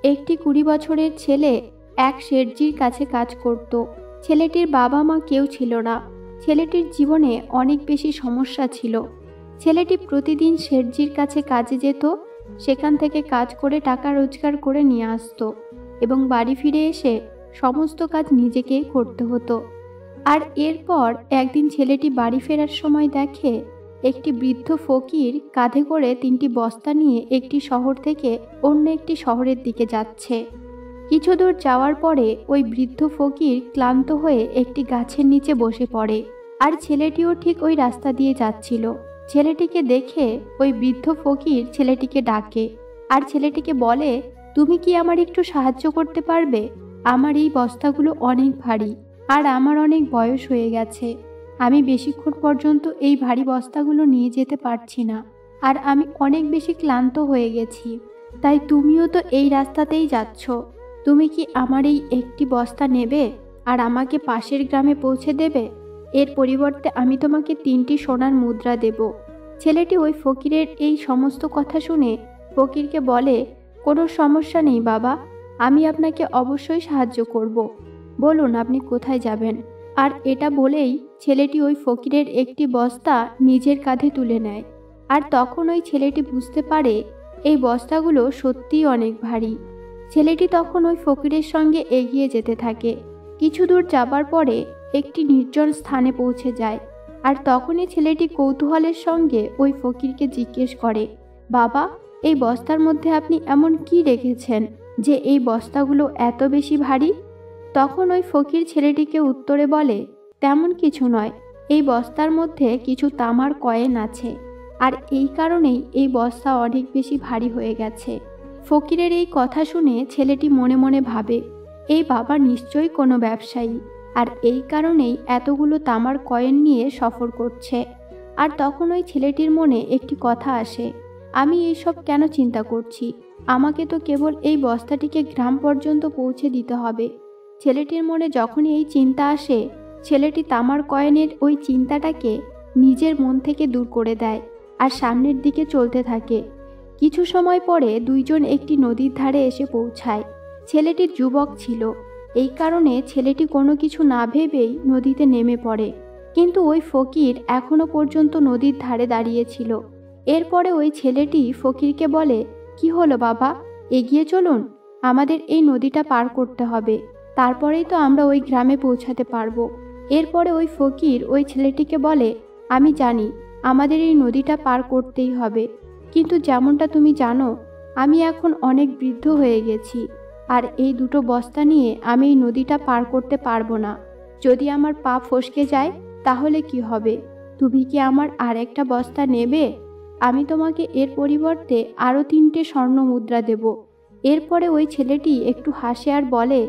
একটি 20 বছরের ছেলে এক শেঠজির কাছে কাজ করত। ছেলেটির বাবা মা কেউ ছিল না। ছেলেটির জীবনে অনেক বেশি সমস্যা ছিল। ছেলেটি প্রতিদিন শেঠজির কাছে কাজে যেত, সেখান থেকে কাজ করে টাকা রোজগার করে নিয়ে আসতো এবং বাড়ি ফিরে এসে সমস্ত কাজ নিজেকেই করতে হতো। আর এরপর একদিন ছেলেটি বাড়ি ফেরার সময় দেখে একটি বৃদ্ধ ফকির কাঁধে করে 3টি বস্তা নিয়ে একটি শহর থেকে অন্য একটি শহরের দিকে যাচ্ছে। কিছু দূর যাওয়ার পরে ওই বৃদ্ধ ফকির ক্লান্ত হয়ে একটি গাছের নিচে বসে পড়ে। আর ছেলেটিও ঠিক ওই রাস্তা দিয়ে যাচ্ছিল। ছেলেটিকে দেখে ওই বৃদ্ধ ফকির ছেলেটিকে ডাকে আর ছেলেটিকে বলে, তুমি কি আমার একটু সাহায্য করতে পারবে? আমার এই বস্তাগুলো অনেক ভারী আর আমার অনেক বয়স হয়ে গেছে। আমি বেশিক্ষণ পর্যন্ত এই ভারী বস্তাগুলো নিয়ে যেতে পারছি না আর আমি অনেক বেশি ক্লান্ত হয়ে গেছি। তাই তুমিও তো এই রাস্তাতেই যাচ্ছ, তুমি কি আমার এই একটি বস্তা নেবে আর আমাকে পাশের গ্রামে পৌঁছে দেবে? এর পরিবর্তে আমি তোমাকে 3টি সোনার মুদ্রা দেব। ছেলেটি ওই ফকিরের এই সমস্ত কথা শুনে ফকিরকে বলে, কোনো সমস্যা নেই বাবা, আমি আপনাকে অবশ্যই সাহায্য করব। বলুন আপনি কোথায় যাবেন? আর এটা বলেই ছেলেটি ওই ফকিরের একটি বস্তা নিজের কাঁধে তুলে নেয়। আর তখন ওই ছেলেটি বুঝতে পারে এই বস্তাগুলো সত্যিই অনেক ভারী। ছেলেটি তখন ওই ফকিরের সঙ্গে এগিয়ে যেতে থাকে। কিছু দূর যাবার পরে একটি নির্জন স্থানে পৌঁছে যায়। আর তখনই ছেলেটি কৌতূহলের সঙ্গে ওই ফকিরকে জিজ্ঞেস করে, বাবা, এই বস্তার মধ্যে আপনি এমন কি রেখেছেন যে এই বস্তাগুলো এত বেশি ভারী? তখন ওই ফকির ছেলেটিকে উত্তরে বলে, তেমন কিছু নয়, এই বস্তার মধ্যে কিছু তামার কয়েন আছে আর এই কারণেই এই বস্তা অনেক বেশি ভারী হয়ে গেছে। ফকিরের এই কথা শুনে ছেলেটি মনে মনে ভাবে, এই বাবা নিশ্চয়ই কোনো ব্যবসায়ী আর এই কারণেই এতগুলো তামার কয়েন নিয়ে সফর করছে। আর তখন ওই ছেলেটির মনে একটি কথা আসে, আমি এইসব কেন চিন্তা করছি? আমাকে তো কেবল এই বস্তাটিকে গ্রাম পর্যন্ত পৌঁছে দিতে হবে। ছেলেটির মনে যখনই এই চিন্তা আসে, ছেলেটি তামার কয়েনের ওই চিন্তাটাকে নিজের মন থেকে দূর করে দেয় আর সামনের দিকে চলতে থাকে। কিছু সময় পরে দুইজন একটি নদীর ধারে এসে পৌঁছায়। ছেলেটি যুবক ছিল, এই কারণে ছেলেটি কোনো কিছু না ভেবেই নদীতে নেমে পড়ে। কিন্তু ওই ফকির এখনো পর্যন্ত নদীর ধারে দাঁড়িয়েছিল। এরপরে ওই ছেলেটি ফকিরকে বলে, কি হলো বাবা, এগিয়ে চলুন, আমাদের এই নদীটা পার করতে হবে, তারপরেই তো আমরা ওই গ্রামে পৌঁছাতে পারবো। এরপরে ওই ফকির ওই ছেলেটিকে বলে, আমি জানি আমাদের এই নদীটা পার করতেই হবে, কিন্তু যেমনটা তুমি জানো আমি এখন অনেক বৃদ্ধ হয়ে গেছি আর এই 2টো বস্তা নিয়ে আমি এই নদীটা পার করতে পারবো না। যদি আমার পা ফসকে যায় তাহলে কি হবে? তুমি কি আমার আর একটা বস্তা নেবে? আমি তোমাকে এর পরিবর্তে আরও 3টে স্বর্ণ মুদ্রা দেব। এরপরে ওই ছেলেটি একটু হাসে আর বলে,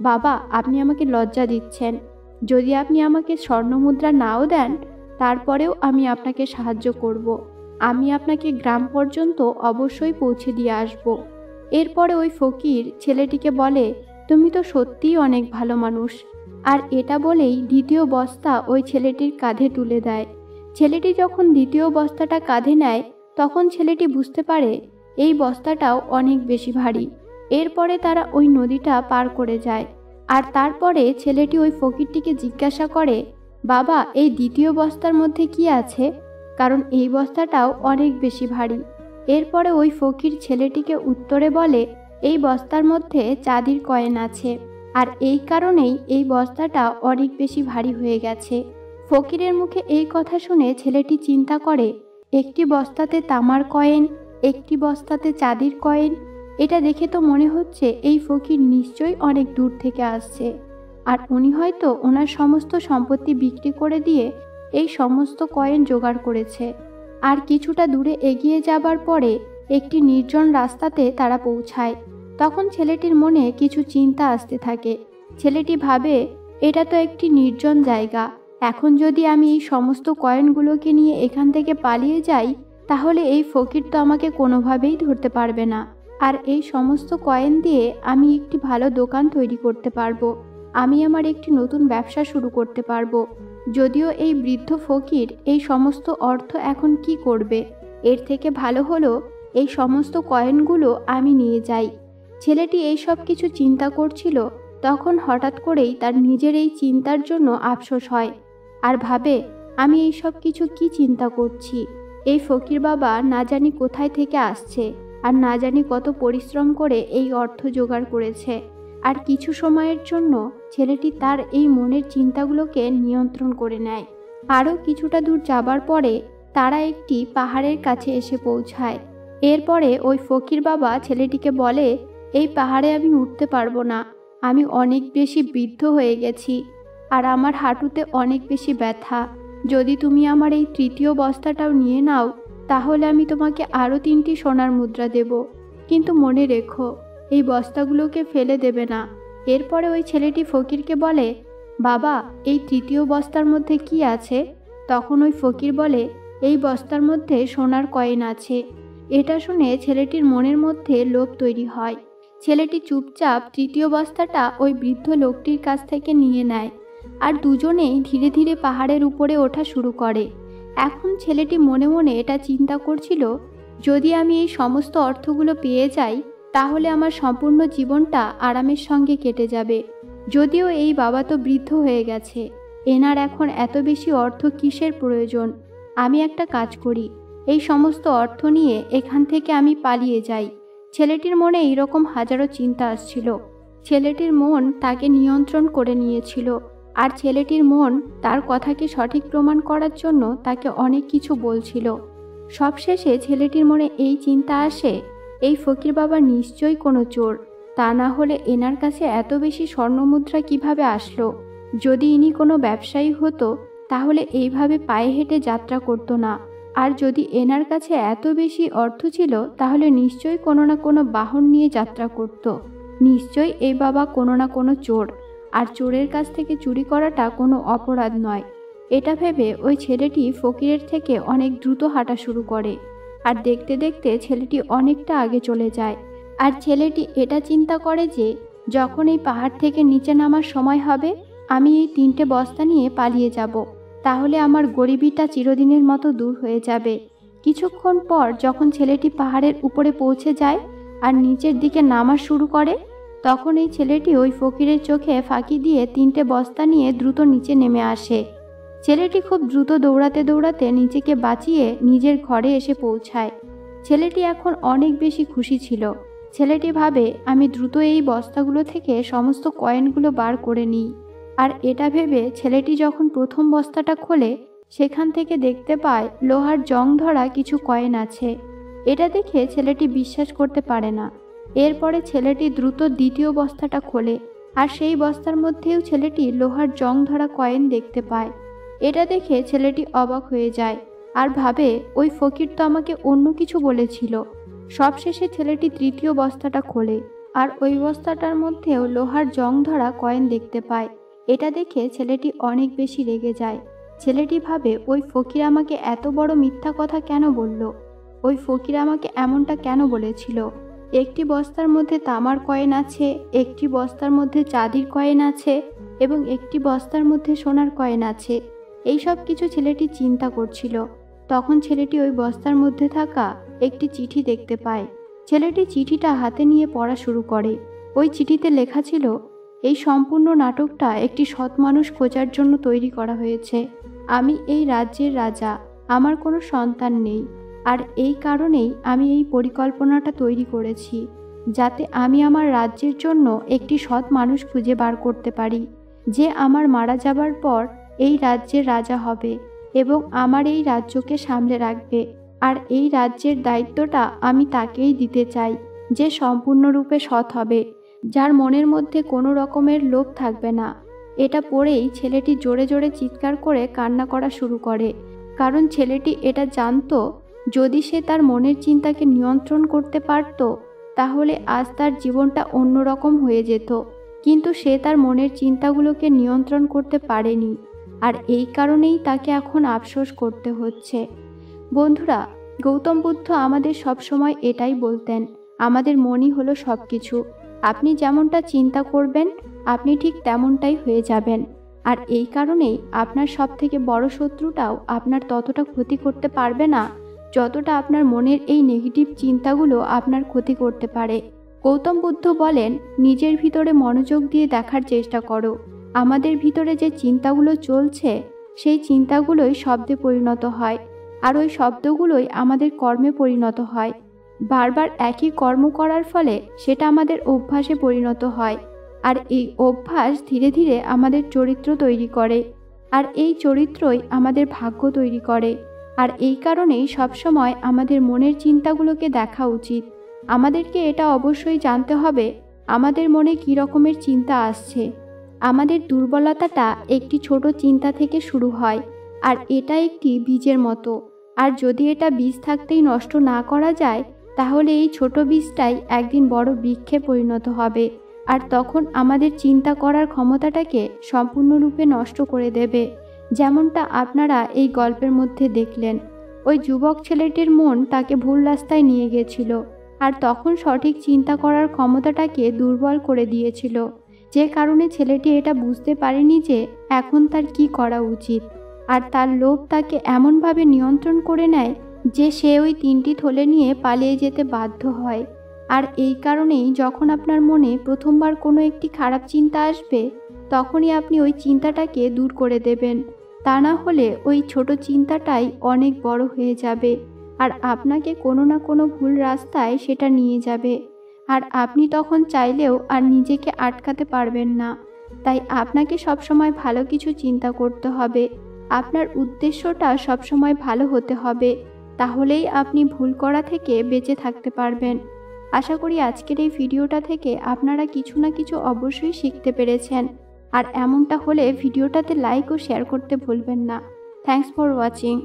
বাবা, আপনি আমাকে লজ্জা দিচ্ছেন। যদি আপনি আমাকে স্বর্ণ মুদ্রা নাও দেন তারপরেও আমি আপনাকে সাহায্য করব। আমি আপনাকে গ্রাম পর্যন্ত অবশ্যই পৌঁছে দিয়ে আসব। এরপরে ওই ফকির ছেলেটিকে বলে, তুমি তো সত্যিই অনেক ভালো মানুষ। আর এটা বলেই 2য় বস্তা ওই ছেলেটির কাঁধে তুলে দেয়। ছেলেটি যখন 2য় বস্তাটা কাঁধে নেয় তখন ছেলেটি বুঝতে পারে এই বস্তাটাও অনেক বেশি ভারী। এরপরে তারা ওই নদীটা পার করে যায়। আর তারপরে ছেলেটি ওই ফকিরটিকে জিজ্ঞাসা করে, বাবা, এই 2য় বস্তার মধ্যে কি আছে? কারণ এই বস্তাটাও অনেক বেশি ভারী। এরপরে ওই ফকির ছেলেটিকে উত্তরে বলে, এই বস্তার মধ্যে চাঁদির কয়েন আছে আর এই কারণেই এই বস্তাটা অনেক বেশি ভারী হয়ে গেছে। ফকিরের মুখে এই কথা শুনে ছেলেটি চিন্তা করে, একটি বস্তাতে তামার কয়েন, একটি বস্তাতে চাঁদির কয়েন, এটা দেখে তো মনে হচ্ছে এই ফকির নিশ্চয়ই অনেক দূর থেকে আসছে আর উনি হয়তো ওনার সমস্ত সম্পত্তি বিক্রি করে দিয়ে এই সমস্ত কয়েন জোগাড় করেছে। আর কিছুটা দূরে এগিয়ে যাবার পরে একটি নির্জন রাস্তাতে তারা পৌঁছায়। তখন ছেলেটির মনে কিছু চিন্তা আসতে থাকে। ছেলেটি ভাবে, এটা তো একটি নির্জন জায়গা, এখন যদি আমি এই সমস্ত কয়েনগুলোকে নিয়ে এখান থেকে পালিয়ে যাই তাহলে এই ফকির তো আমাকে কোনোভাবেই ধরতে পারবে না আর এই সমস্ত কয়েন দিয়ে আমি একটি ভালো দোকান তৈরি করতে পারবো। আমি আমার একটি নতুন ব্যবসা শুরু করতে পারবো। যদিও এই বৃদ্ধ ফকির এই সমস্ত অর্থ এখন কি করবে, এর থেকে ভালো হলো এই সমস্ত কয়েনগুলো আমি নিয়ে যাই। ছেলেটি এই সব কিছু চিন্তা করছিল, তখন হঠাৎ করেই তার নিজের এই চিন্তার জন্য আফসোস হয় আর ভাবে, আমি এই সব কিছু কি চিন্তা করছি। এই ফকির বাবা না জানি কোথায় থেকে আসছে আর না জানি কত পরিশ্রম করে এই অর্থ জোগাড় করেছে। আর কিছু সময়ের জন্য ছেলেটি তার এই মনের চিন্তাগুলোকে নিয়ন্ত্রণ করে নেয়। আরও কিছুটা দূর যাবার পরে তারা একটি পাহাড়ের কাছে এসে পৌঁছায়। এরপরে ওই ফকির বাবা ছেলেটিকে বলে, এই পাহাড়ে আমি উঠতে পারবো না, আমি অনেক বেশি বৃদ্ধ হয়ে গেছি আর আমার হাঁটুতে অনেক বেশি ব্যথা। যদি তুমি আমার এই তৃতীয় বস্তাটাও নিয়ে নাও তাহলে আমি তোমাকে আরও 3টি সোনার মুদ্রা দেব, কিন্তু মনে রেখো এই বস্তাগুলোকে ফেলে দেবে না। এরপরে ওই ছেলেটি ফকিরকে বলে, বাবা এই তৃতীয় বস্তার মধ্যে কি আছে? তখন ওই ফকির বলে, এই বস্তার মধ্যে সোনার কয়েন আছে। এটা শুনে ছেলেটির মনের মধ্যে লোভ তৈরি হয়। ছেলেটি চুপচাপ তৃতীয় বস্তাটা ওই বৃদ্ধ লোকটির কাছ থেকে নিয়ে নেয় আর দুজনেই ধীরে ধীরে পাহাড়ের উপরে ওঠা শুরু করে। এখন ছেলেটি মনে মনে এটা চিন্তা করছিল, যদি আমি এই সমস্ত অর্থগুলো পেয়ে যাই তাহলে আমার সম্পূর্ণ জীবনটা আরামের সঙ্গে কেটে যাবে। যদিও এই বাবা তো বৃদ্ধ হয়ে গেছে, এনার এখন এত বেশি অর্থ কিসের প্রয়োজন? আমি একটা কাজ করি, এই সমস্ত অর্থ নিয়ে এখান থেকে আমি পালিয়ে যাই। ছেলেটির মনে এইরকম হাজারো চিন্তা আসছিল। ছেলেটির মন তাকে নিয়ন্ত্রণ করে নিয়েছিল আর ছেলেটির মন তার কথাকে সঠিক প্রমাণ করার জন্য তাকে অনেক কিছু বলছিল। সবশেষে ছেলেটির মনে এই চিন্তা আসে, এই ফকির বাবা নিশ্চয়ই কোনো চোর, তা না হলে এনার কাছে এত বেশি স্বর্ণমুদ্রা কিভাবে আসলো? যদি ইনি কোনো ব্যবসায়ী হতো তাহলে এইভাবে পায়ে হেঁটে যাত্রা করতো না। আর যদি এনার কাছে এত বেশি অর্থ ছিল তাহলে নিশ্চয়ই কোনো না কোনো বাহন নিয়ে যাত্রা করত। নিশ্চয়ই এই বাবা কোনো না কোনো চোর, আর চোরের কাছ থেকে চুরি করাটা কোনো অপরাধ নয়। এটা ভেবে ওই ছেলেটি ফকিরের থেকে অনেক দ্রুত হাঁটা শুরু করে আর দেখতে দেখতে ছেলেটি অনেকটা আগে চলে যায়। আর ছেলেটি এটা চিন্তা করে যে যখন এই পাহাড় থেকে নিচে নামার সময় হবে আমি এই 3টে বস্তা নিয়ে পালিয়ে যাব, তাহলে আমার গরিবিটা চিরদিনের মতো দূর হয়ে যাবে। কিছুক্ষণ পর যখন ছেলেটি পাহাড়ের উপরে পৌঁছে যায় আর নিচের দিকে নামা শুরু করে, তখন এই ছেলেটি ওই ফকিরের চোখে ফাঁকি দিয়ে 3টে বস্তা নিয়ে দ্রুত নিচে নেমে আসে। ছেলেটি খুব দ্রুত দৌড়াতে দৌড়াতে নিজেকে বাঁচিয়ে নিজের ঘরে এসে পৌঁছায়। ছেলেটি এখন অনেক বেশি খুশি ছিল। ছেলেটি ভাবে, আমি দ্রুত এই বস্তাগুলো থেকে সমস্ত কয়েনগুলো বার করে নিই। আর এটা ভেবে ছেলেটি যখন প্রথম বস্তাটা খোলে সেখান থেকে দেখতে পায় লোহার জং ধরা কিছু কয়েন আছে। এটা দেখে ছেলেটি বিশ্বাস করতে পারে না। এরপরে ছেলেটি দ্রুত দ্বিতীয় বস্তাটা খোলে আর সেই বস্তার মধ্যেও ছেলেটি লোহার জং ধরা কয়েন দেখতে পায়। এটা দেখে ছেলেটি অবাক হয়ে যায় আর ভাবে, ওই ফকির তো আমাকে অন্য কিছু বলেছিল। সবশেষে ছেলেটি তৃতীয় বস্তাটা খোলে আর ওই বস্তাটার মধ্যেও লোহার জং ধরা কয়েন দেখতে পায়। এটা দেখে ছেলেটি অনেক বেশি রেগে যায়। ছেলেটি ভাবে, ওই ফকির আমাকে এত বড় মিথ্যা কথা কেন বলল? ওই ফকির আমাকে এমনটা কেন বলেছিল? একটি বস্তার মধ্যে তামার কয়েন আছে, একটি বস্তার মধ্যে চাঁদির কয়েন আছে এবং একটি বস্তার মধ্যে সোনার কয়েন আছে। এই সব কিছু ছেলেটি চিন্তা করছিল। তখন ছেলেটি ওই বস্তার মধ্যে থাকা একটি চিঠি দেখতে পায়। ছেলেটি চিঠিটা হাতে নিয়ে পড়া শুরু করে। ওই চিঠিতে লেখা ছিল, এই সম্পূর্ণ নাটকটা একটি সৎ মানুষ খোঁজার জন্য তৈরি করা হয়েছে। আমি এই রাজ্যের রাজা, আমার কোনো সন্তান নেই, আর এই কারণেই আমি এই পরিকল্পনাটা তৈরি করেছি, যাতে আমি আমার রাজ্যের জন্য একটি সৎ মানুষ খুঁজে বার করতে পারি, যে আমার মারা যাবার পর এই রাজ্যের রাজা হবে এবং আমার এই রাজ্যকে সামলে রাখবে। আর এই রাজ্যের দায়িত্বটা আমি তাকেই দিতে চাই, যে সম্পূর্ণরূপে সৎ হবে, যার মনের মধ্যে কোনো রকমের লোভ থাকবে না। এটা পড়েই ছেলেটি জোরে জোরে চিৎকার করে কান্না করা শুরু করে, কারণ ছেলেটি এটা জানতো, যদি সে তার মনের চিন্তাকে নিয়ন্ত্রণ করতে পারত তাহলে আজ তার জীবনটা অন্যরকম হয়ে যেত। কিন্তু সে তার মনের চিন্তাগুলোকে নিয়ন্ত্রণ করতে পারেনি, আর এই কারণেই তাকে এখন আফসোস করতে হচ্ছে। বন্ধুরা, গৌতম বুদ্ধ আমাদের সবসময় এটাই বলতেন, আমাদের মনই হলো সব কিছু। আপনি যেমনটা চিন্তা করবেন আপনি ঠিক তেমনটাই হয়ে যাবেন। আর এই কারণেই আপনার সবথেকে বড় শত্রুটাও আপনার ততটা ক্ষতি করতে পারবে না যতটা আপনার মনের এই নেগেটিভ চিন্তাগুলো আপনার ক্ষতি করতে পারে। গৌতম বুদ্ধ বলেন, নিজের ভিতরে মনোযোগ দিয়ে দেখার চেষ্টা করো। আমাদের ভিতরে যে চিন্তাগুলো চলছে সেই চিন্তাগুলোই শব্দে পরিণত হয়, আর ওই শব্দগুলোই আমাদের কর্মে পরিণত হয়। বারবার একই কর্ম করার ফলে সেটা আমাদের অভ্যাসে পরিণত হয়, আর এই অভ্যাস ধীরে ধীরে আমাদের চরিত্র তৈরি করে, আর এই চরিত্রই আমাদের ভাগ্য তৈরি করে। আর এই কারণেই সবসময় আমাদের মনের চিন্তাগুলোকে দেখা উচিত। আমাদেরকে এটা অবশ্যই জানতে হবে আমাদের মনে কী রকমের চিন্তা আসছে। আমাদের দুর্বলতাটা একটি ছোট চিন্তা থেকে শুরু হয়, আর এটা একটি বীজের মতো। আর যদি এটা বীজ থাকতেই নষ্ট না করা যায়, তাহলে এই ছোট বীজটাই একদিন বড় বৃক্ষে পরিণত হবে, আর তখন আমাদের চিন্তা করার ক্ষমতাটাকে সম্পূর্ণরূপে নষ্ট করে দেবে। যেমনটা আপনারা এই গল্পের মধ্যে দেখলেন, ওই যুবক ছেলেটির মন তাকে ভুল রাস্তায় নিয়ে গেছিল, আর তখন সঠিক চিন্তা করার ক্ষমতাটাকে দুর্বল করে দিয়েছিল, যে কারণে ছেলেটি এটা বুঝতে পারেনি যে এখন তার কি করা উচিত। আর তার লোভ তাকে এমনভাবে নিয়ন্ত্রণ করে নেয় যে সে ওই 3টি থলে নিয়ে পালিয়ে যেতে বাধ্য হয়। আর এই কারণেই যখন আপনার মনে প্রথমবার কোনো একটি খারাপ চিন্তা আসবে, তখনই আপনি ওই চিন্তাটাকে দূর করে দেবেন। তা না হলে ওই ছোট চিন্তাটাই অনেক বড় হয়ে যাবে, আর আপনাকে কোনো না কোনো ভুল রাস্তায় সেটা নিয়ে যাবে, আর আপনি তখন চাইলেও আর নিজেকে আটকাতে পারবেন না। তাই আপনাকে সবসময় ভালো কিছু চিন্তা করতে হবে। আপনার উদ্দেশ্যটা সবসময় ভালো হতে হবে, তাহলেই আপনি ভুল করা থেকে বেঁচে থাকতে পারবেন। আশা করি আজকের এই ভিডিওটা থেকে আপনারা কিছু না কিছু অবশ্যই শিখতে পেরেছেন, আর এমনটা হলে ভিডিওটাতে লাইক ও শেয়ার করতে ভুলবেন না। Thanks for watching.